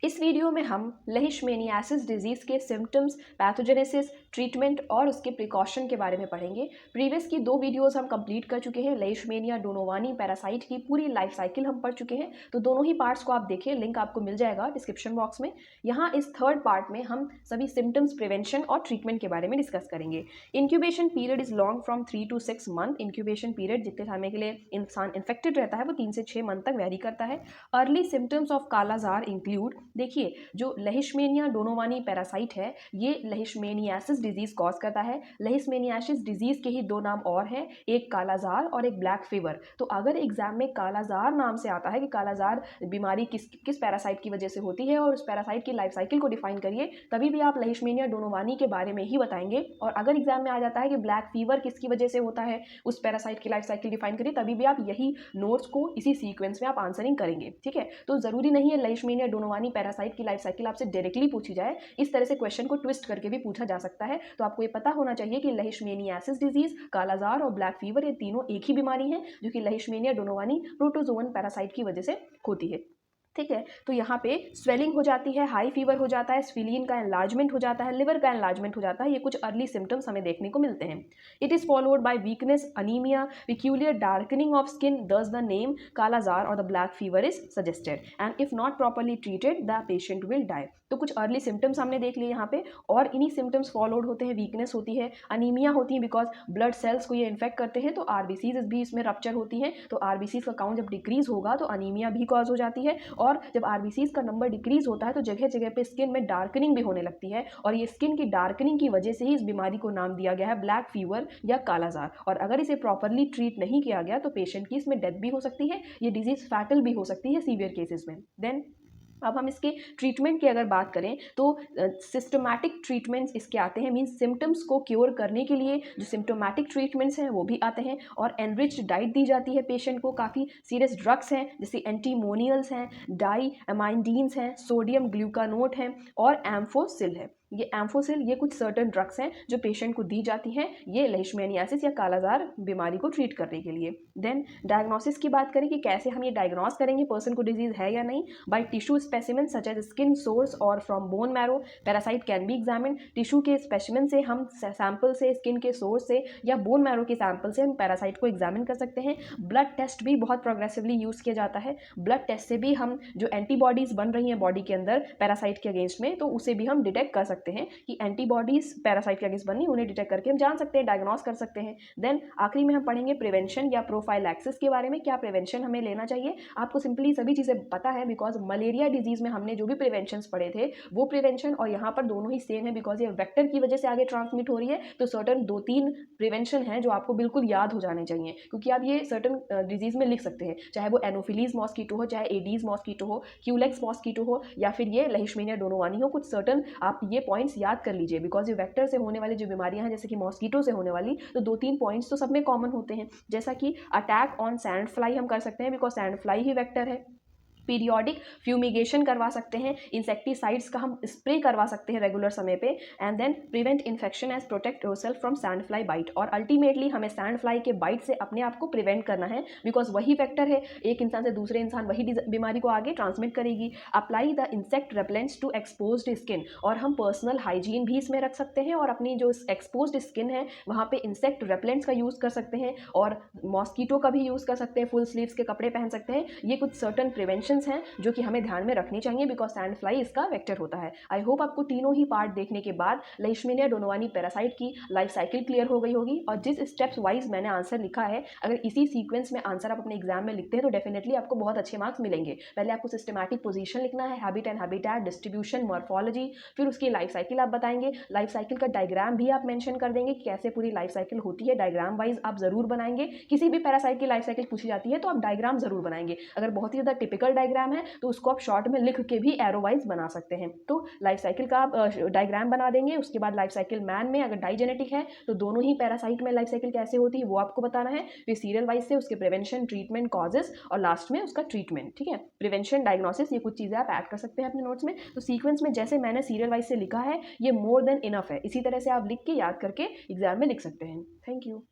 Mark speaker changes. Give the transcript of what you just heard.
Speaker 1: इस वीडियो में हम लेishmaniasis डिजीज़ के सिम्टम्स, पैथोजेनेसिस, ट्रीटमेंट और उसके प्रिकॉशन के बारे में पढ़ेंगे। प्रीवियस की 2 वीडियोस हम कंप्लीट कर चुके हैं। लेishmania डोनोवानी पैरासाइट की पूरी लाइफ साइकिल हम पढ़ चुके हैं, तो दोनों ही पार्ट्स को आप देखिए, लिंक आपको मिल जाएगा डिस्क्रिप्शन बॉक्स में। यहाँ इस थर्ड पार्ट में हम सभी सिम्टम्स, प्रिवेंशन और ट्रीटमेंट के बारे में डिस्कस करेंगे। Incubation period is long from 3 to 6 month. Incubation period जितने समय के लिए इंसान इन्फेक्टेड रहता है वो 3 से 6 मंथ तक वेरी करता है। Early symptoms of kala azar include, देखिए जो लेishmania डोनोवानी पैरासाइट है ये लेishmaniasis डिजीज कॉज करता है। लेishmaniasis डिजीज के ही 2 नाम और हैं, एक कालाजार और एक ब्लैक फीवर। तो अगर एग्जाम में कालाजार नाम से आता है कि कालाजार बीमारी किस पैरासाइट की वजह से होती है और उस पैरासाइट की लाइफ साइकिल को डिफाइन करिए, तभी भी आप लेishmania डोनोवानी के बारे में ही बताएंगे। और अगर एग्जाम में आ जाता है कि ब्लैक फीवर किसकी वजह से होता है, उस पैरासाइट की लाइफ साइकिल डिफाइन करिए, तभी भी आप यही नोट्स को इसी सीक्वेंस में आप आंसरिंग करेंगे। ठीक है, तो जरूरी नहीं है लेishmania डोनोवानी पैरासाइट की लाइफ साइकिल आपसे डायरेक्टली पूछी जाए, इस तरह से क्वेश्चन को ट्विस्ट करके भी पूछा जा सकता है। तो आपको ये पता होना चाहिए कि लेishmaniasis डिजीज, कालाजार और ब्लैक फीवर ये तीनों एक ही बीमारी है जो कि लेishmania डोनोवानी प्रोटोजोवन पैरासाइट की वजह से होती है। ठीक है, तो यहाँ पे स्वेलिंग हो जाती है, हाई फीवर हो जाता है, स्फिलीन का एनलार्जमेंट हो जाता है, लिवर का एनलार्जमेंट हो जाता है। ये कुछ अर्ली सिम्टम्स हमें देखने को मिलते हैं। It is followed by weakness, anaemia, peculiar darkening of skin, thus the name kala azar और the black fever is suggested and if not properly treated the patient will die. तो कुछ अर्ली सिम्टम्स हमने देख लिए यहाँ पे, और इन्हीं सिम्टम्स फॉलोड होते हैं, वीकनेस होती है, अनीमिया होती है बिकॉज ब्लड सेल्स को ये इन्फेक्ट करते हैं, तो आरबीसीज भी इसमें रप्चर होती हैं, तो आरबीसीज का काउंट जब डिक्रीज होगा तो अनीमिया भी कॉज हो जाती है। और जब आरबीसीज का नंबर डिक्रीज होता है तो जगह जगह पे स्किन में डार्कनिंग भी होने लगती है, और ये स्किन की डार्कनिंग की वजह से ही इस बीमारी को नाम दिया गया है ब्लैक फीवर या कालाजार। और अगर इसे प्रॉपरली ट्रीट नहीं किया गया तो पेशेंट की इसमें डेथ भी हो सकती है, ये डिजीज फैटल भी हो सकती है सीवियर केसेस में। देन अब हम इसके ट्रीटमेंट की अगर बात करें तो सिस्टमैटिक ट्रीटमेंट्स इसके आते हैं, मीन्स सिम्टम्स को क्योर करने के लिए जो सिम्टोमैटिक ट्रीटमेंट्स हैं वो भी आते हैं, और एनरिच्ड डाइट दी जाती है पेशेंट को। काफ़ी सीरियस ड्रग्स हैं जैसे एंटीमोनियल्स हैं, डाई अमाइंडीन्स हैं, सोडियम ग्लूकानोट हैं और एम्फोसिल है। ये एम्फोसिल, ये कुछ सर्टन ड्रग्स हैं जो पेशेंट को दी जाती हैं ये लेishmaniasis या कालाजार बीमारी को ट्रीट करने के लिए। देन डायग्नोसिस की बात करें कि कैसे हम ये डायग्नोस करेंगे पर्सन को डिजीज है या नहीं। By tissue specimen such as skin source और from bone marrow parasite can be examine. Tissue के स्पेसिमेन से, हम सैंपल से, स्किन के सोर्स से या बोन मैरो के सैंपल से हम पैरासाइट को एग्जामिन कर सकते हैं। ब्लड टेस्ट भी बहुत प्रोग्रेसिवली यूज़ किया जाता है। ब्लड टेस्ट से भी हम जो एंटीबॉडीज बन रही हैं बॉडी के अंदर पैरासाइट के अगेंस्ट में, तो उसे भी हम डिटेक्ट कर सकते हैं कि एंटीबॉडीज पैरासाइट के अगेंस्ट बनी, उन्हें डिटेक्ट करके हम जान सकते हैं, डायग्नोस कर सकते हैं। देन आखिरी में हम पढ़ेंगे प्रिवेंशन या प्रोफाइलैक्सिस के बारे में, क्या प्रिवेंशन हमें लेना चाहिए। आपको सिंपली सभी चीज़ें पता है बिकॉज मलेरिया डिजीज में हमने जो भी प्रिवेंशन पढ़े थे वो प्रिवेंशन और यहाँ पर दोनों ही सेम है, बिकॉज ये वेक्टर की वजह से आगे ट्रांसमिट हो रही है। तो सर्टन 2-3 प्रिवेंशन है जो आपको बिल्कुल याद हो जाने चाहिए, क्योंकि आप ये सर्टन डिजीज में लिख सकते हैं, चाहे वो एनोफिलीज मॉस्कीटो हो, चाहे एडीज मॉस्कीटो हो, क्यूलेक्स मॉस्कीटो हो, या फिर ये लेishmania डोनोवानी हो। कुछ सर्टन आप ये पॉइंट्स याद कर लीजिए, बिकॉज ये वेक्टर से होने वाली जो बीमारियां हैं जैसे कि मॉस्कीटो से होने वाली, तो 2-3 पॉइंट्स तो सब में कॉमन होते हैं, जैसा कि अटैक ऑन सैंड फ्लाई हम कर सकते हैं because sand fly he vector है। पीरियोडिक फ्यूमिगेशन करवा सकते हैं, इंसेक्टिसाइड्स का हम स्प्रे करवा सकते हैं रेगुलर समय पे, and then prevent infection as protect yourself from sand fly bite. और अल्टीमेटली हमें सैंड फ्लाई के बाइट से अपने आप को प्रिवेंट करना है, बिकॉज वही वेक्टर है, एक इंसान से दूसरे इंसान वही बीमारी को आगे ट्रांसमिट करेगी। Apply the insect repellents to exposed skin, और हम पर्सनल हाइजीन भी इसमें रख सकते हैं, और अपनी जो एक्सपोज्ड स्किन है वहाँ पे इंसेक्ट रेपेलेंट्स का यूज़ कर सकते हैं, और मॉस्कीटो का भी यूज़ कर सकते हैं, फुल स्लीव्स के कपड़े पहन सकते हैं। ये कुछ सर्टन प्रिवेंशन हैं जो कि हमें ध्यान में रखनी चाहिए, बिकॉज सैंड फ्लाई इसका वेक्टर होता है। आई होप आपको तीनों ही पार्ट देखने के बाद लेishmania डोनोवानी पैरासाइट की लाइफ साइकिल क्लियर हो गई होगी, और जिस स्टेप्स वाइज मैंने आंसर लिखा है, अगर इसी सीक्वेंस में आंसर आप अपने एग्जाम में लिखते हैं तो डेफिनेटली आपको बहुत अच्छे मार्क्स मिलेंगे। पहले आपको सिस्टमैटिक पोजीशन लिखना है, habit and habitat, distribution, morphology, फिर उसकी लाइफ साइकिल आप बताएंगे, लाइफ साइकिल का डायग्राम भी आप मेंशन कर देंगे कि कैसे पूरी लाइफ साइकिल होती है, डायग्राम वाइज आप जरूर बनाएंगे। किसी भी पैरासाइट की लाइफ साइकिल पूछी जाती है तो आप डायग्राम जरूर बनाएंगे, अगर बहुत ही ज़्यादा टिपिकल डायग्राम है तो उसको आप शॉर्ट में लिख के भी एरो वाइज बना सकते हैं। तो लाइफ साइकिल का आप डायग्राम बना देंगे, उसके बाद लाइफ साइकिल मैन में अगर डाइजेनेटिक है तो दोनों ही पैरासाइट में लाइफ साइकिल कैसे होती है वो आपको बताना है, फिर सीरियल वाइज से उसके प्रिवेंशन, ट्रीटमेंट, कॉजेस और लास्ट में उसका ट्रीटमेंट। ठीक है, प्रिवेंशन, डायग्नोसिस, ये कुछ चीज़ें आप ऐड कर सकते हैं अपने नोट्स में। तो सीक्वेंस में जैसे मैंने सीरियल वाइज से लिखा है ये मोर देन इनफ है, इसी तरह से आप लिख के याद करके एग्जाम में लिख सकते हैं। Thank you.